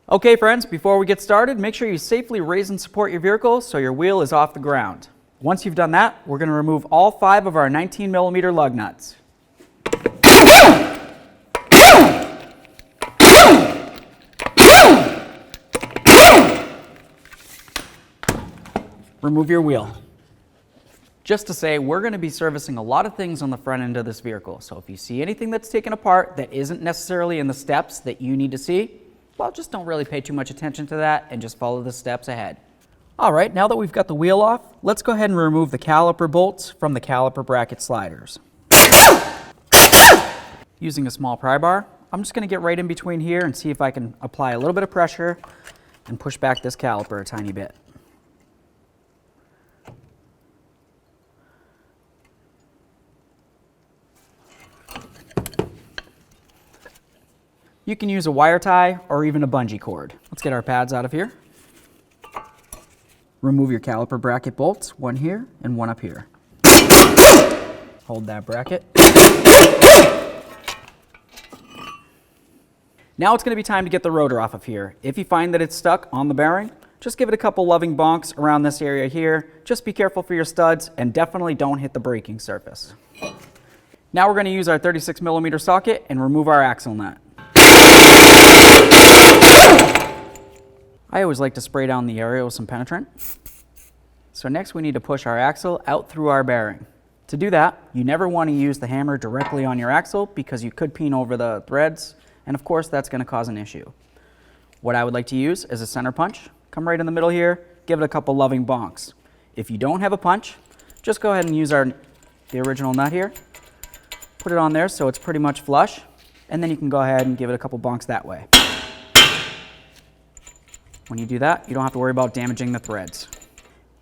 Okay friends, before we get started, make sure you safely raise and support your vehicle so your wheel is off the ground. Once you've done that, we're going to remove all 5 of our 19mm lug nuts. Remove your wheel. Just to say, we're going to be servicing a lot of things on the front end of this vehicle, so if you see anything that's taken apart that isn't necessarily in the steps that you need to see, well, just don't really pay too much attention to that and just follow the steps ahead. All right, now that we've got the wheel off, let's go ahead and remove the caliper bolts from the caliper bracket sliders. Using a small pry bar, I'm just going to get right in between here and see if I can apply a little bit of pressure and push back this caliper a tiny bit. You can use a wire tie or even a bungee cord. Let's get our pads out of here. Remove your caliper bracket bolts, one here and one up here. Hold that bracket. Now it's going to be time to get the rotor off of here. If you find that it's stuck on the bearing, just give it a couple loving bonks around this area here. Just be careful for your studs and definitely don't hit the braking surface. Now we're going to use our 36mm socket and remove our axle nut. I always like to spray down the area with some penetrant. So next we need to push our axle out through our bearing. To do that, you never want to use the hammer directly on your axle because you could peen over the threads, and of course that's going to cause an issue. What I would like to use is a center punch. Come right in the middle here, give it a couple loving bonks. If you don't have a punch, just go ahead and use the original nut here. Put it on there so it's pretty much flush, and then you can go ahead and give it a couple bonks that way. When you do that, you don't have to worry about damaging the threads.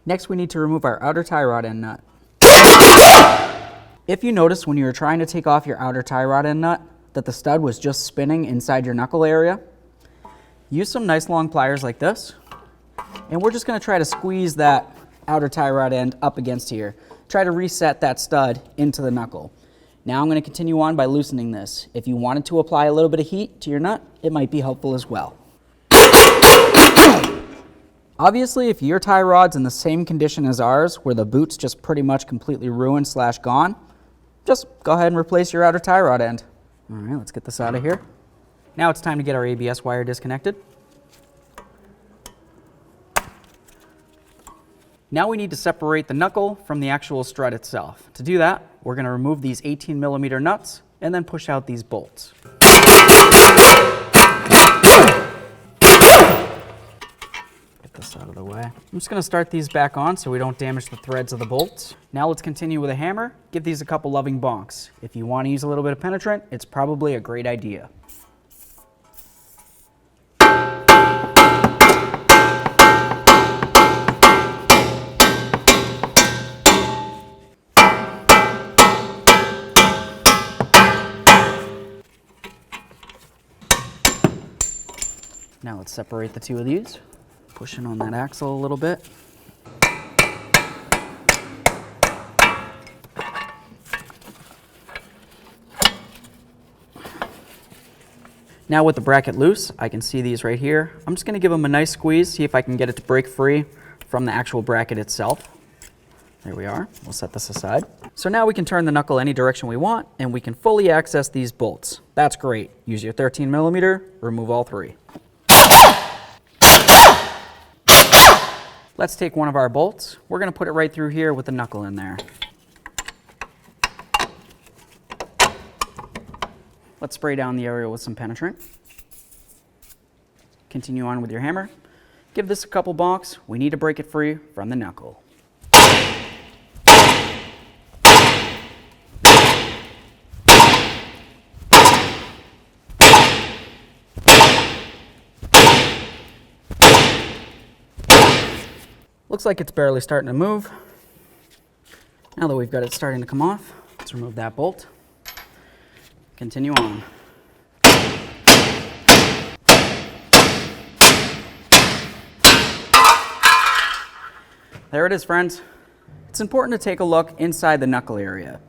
Next, we need to remove our outer tie rod end nut. If you notice when you were trying to take off your outer tie rod end nut that the stud was just spinning inside your knuckle area, use some nice long pliers like this, and we're just going to try to squeeze that outer tie rod end up against here. Try to reset that stud into the knuckle. Now I'm going to continue on by loosening this. If you wanted to apply a little bit of heat to your nut, it might be helpful as well. Obviously, if your tie rod's in the same condition as ours, where the boot's just pretty much completely ruined / gone, just go ahead and replace your outer tie rod end. All right, let's get this out of here. Now it's time to get our ABS wire disconnected. Now we need to separate the knuckle from the actual strut itself. To do that, we're going to remove these 18mm nuts and then push out these bolts. This out of the way. I'm just going to start these back on so we don't damage the threads of the bolts. Now let's continue with a hammer. Give these a couple loving bonks. If you want to use a little bit of penetrant, it's probably a great idea. Now let's separate the two of these. Pushing on that axle a little bit. Now with the bracket loose, I can see these right here. I'm just going to give them a nice squeeze, see if I can get it to break free from the actual bracket itself. There we are. We'll set this aside. So now we can turn the knuckle any direction we want, and we can fully access these bolts. That's great. Use your 13mm, remove all 3. Let's take one of our bolts. We're going to put it right through here with the knuckle in there. Let's spray down the area with some penetrant. Continue on with your hammer. Give this a couple bonks. We need to break it free from the knuckle. Looks like it's barely starting to move. Now that we've got it starting to come off, let's remove that bolt. Continue on. There it is, friends. It's important to take a look inside the knuckle area.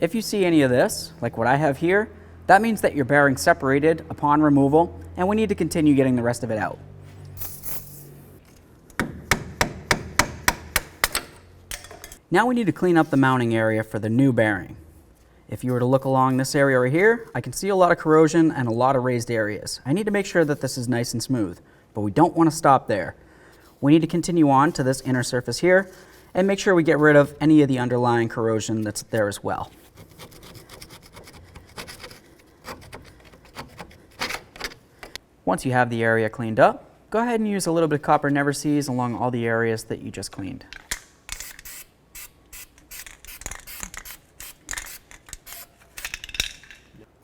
If you see any of this, like what I have here, that means that your bearing separated upon removal and we need to continue getting the rest of it out. Now we need to clean up the mounting area for the new bearing. If you were to look along this area right here, I can see a lot of corrosion and a lot of raised areas. I need to make sure that this is nice and smooth, but we don't want to stop there. We need to continue on to this inner surface here and make sure we get rid of any of the underlying corrosion that's there as well. Once you have the area cleaned up, go ahead and use a little bit of copper never seize along all the areas that you just cleaned.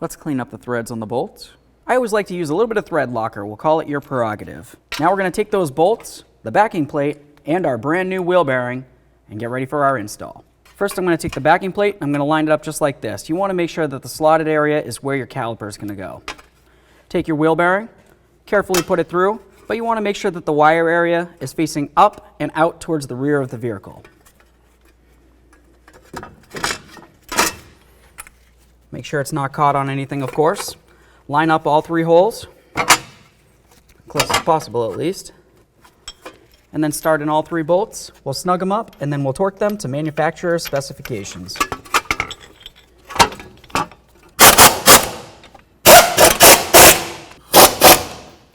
Let's clean up the threads on the bolts. I always like to use a little bit of thread locker. We'll call it your prerogative. Now we're going to take those bolts, the backing plate, and our brand new wheel bearing and get ready for our install. First, I'm going to take the backing plate and I'm going to line it up just like this. You want to make sure that the slotted area is where your caliper is going to go. Take your wheel bearing, carefully put it through, but you want to make sure that the wire area is facing up and out towards the rear of the vehicle. Make sure it's not caught on anything, of course. Line up all 3 holes, close as possible at least. And then start in all 3 bolts. We'll snug them up and then we'll torque them to manufacturer specifications.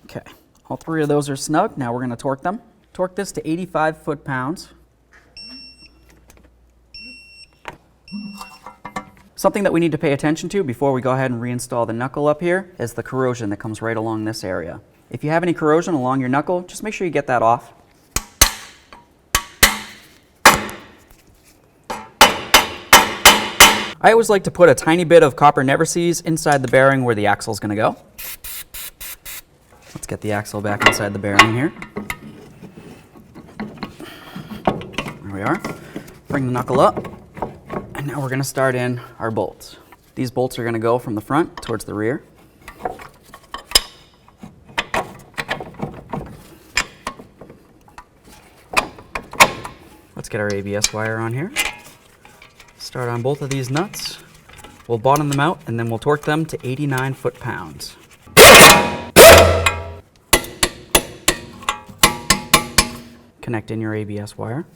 Okay, all 3 of those are snug. Now we're going to torque them. Torque this to 85 foot-pounds. Something that we need to pay attention to before we go ahead and reinstall the knuckle up here is the corrosion that comes right along this area. If you have any corrosion along your knuckle, just make sure you get that off. I always like to put a tiny bit of copper never seize inside the bearing where the axle is going to go. Let's get the axle back inside the bearing here. There we are. Bring the knuckle up. And now we're going to start in our bolts. These bolts are going to go from the front towards the rear. Let's get our ABS wire on here. Start on both of these nuts. We'll bottom them out and then we'll torque them to 89 foot-pounds. Connect in your ABS wire.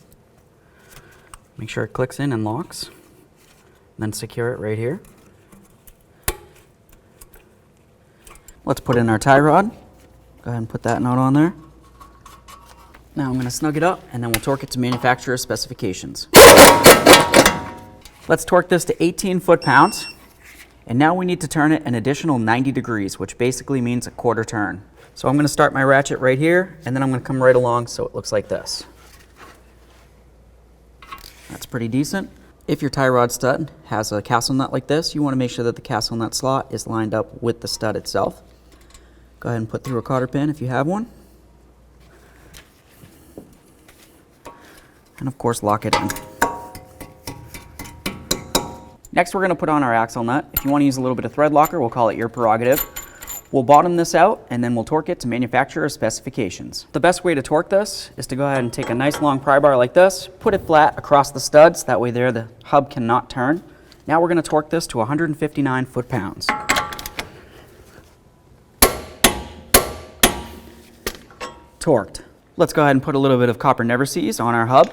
Make sure it clicks in and locks. Then secure it right here. Let's put in our tie rod. Go ahead and put that nut on there. Now I'm going to snug it up and then we'll torque it to manufacturer specifications. Let's torque this to 18 foot-pounds. And now we need to turn it an additional 90 degrees, which basically means a quarter turn. So I'm going to start my ratchet right here and then I'm going to come right along so it looks like this. That's pretty decent. If your tie rod stud has a castle nut like this, you want to make sure that the castle nut slot is lined up with the stud itself. Go ahead and put through a cotter pin if you have one. And of course lock it in. Next we're going to put on our axle nut. If you want to use a little bit of thread locker, we'll call it your prerogative. We'll bottom this out and then we'll torque it to manufacturer specifications. The best way to torque this is to go ahead and take a nice long pry bar like this, put it flat across the studs, that way there the hub cannot turn. Now we're going to torque this to 159 foot-pounds. Torqued. Let's go ahead and put a little bit of copper never seize on our hub.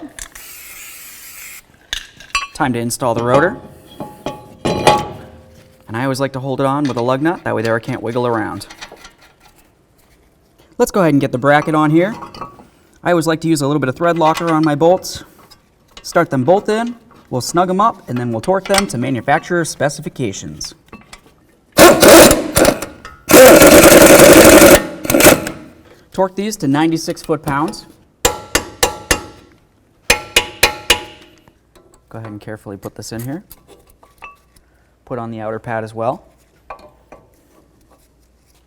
Time to install the rotor. And I always like to hold it on with a lug nut, that way there it can't wiggle around. Let's go ahead and get the bracket on here. I always like to use a little bit of thread locker on my bolts. Start them both in, we'll snug them up, and then we'll torque them to manufacturer specifications. Torque these to 96 foot-pounds. Go ahead and carefully put this in here. Put on the outer pad as well.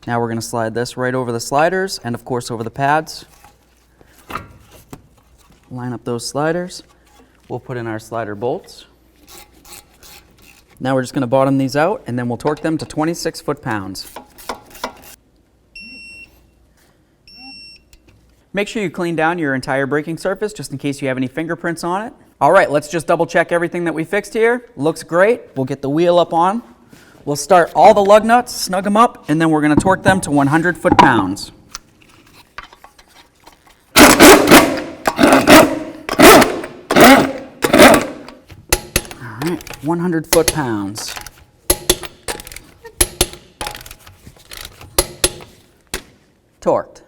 Now we're going to slide this right over the sliders and of course over the pads. Line up those sliders. We'll put in our slider bolts. Now we're just going to bottom these out and then we'll torque them to 26 foot-pounds. Make sure you clean down your entire braking surface just in case you have any fingerprints on it. All right, let's just double check everything that we fixed here. Looks great. We'll get the wheel up on. We'll start all the lug nuts, snug them up, and then we're going to torque them to 100 foot-pounds. All right, 100 foot-pounds. Torqued.